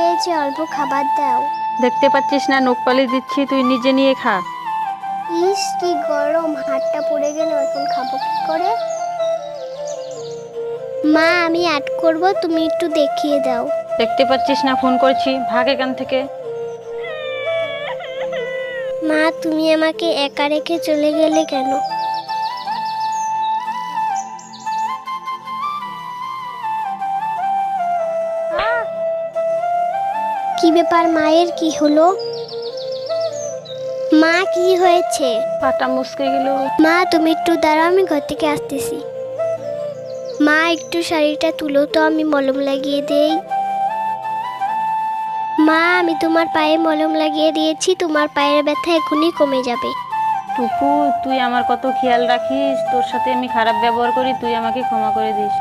পেয়েছি, অল্প খাবার দাও। দেখতে পাচ্ছিস না নখ পালিশ দিচ্ছি, তুই নিজে নিয়ে খা। ইস কি গরম, হাতটা পুড়ে গেল, এখন খাবো কি করে? মা আমি অ্যাড করব, তুমি একটু দেখিয়ে দাও। দেখতে পাচ্ছিস না ফোন করছি, ভাগ এখান থেকে। মা তুমি আমাকে একা রেখে চলে গেলে কেন? কি ব্যাপার, মায়ের কি হলো? মা কি হয়েছে? পাটা মুসকে গেল। মা তুমি একটু দাঁড়াও, আমি ঘর থেকে আসতেছি। মা একটু শাড়িটা তুলো তো, আমি মলম লাগিয়ে দেই। মা আমি তোমার পায়ে মলম লাগিয়ে দিয়েছি, তোমার পায়ের ব্যথা এখনই কমে যাবে। টুকু, তুই আমার কত খেয়াল রাখিস, তোর সাথে আমি খারাপ ব্যবহার করি, তুই আমাকে ক্ষমা করে দিস।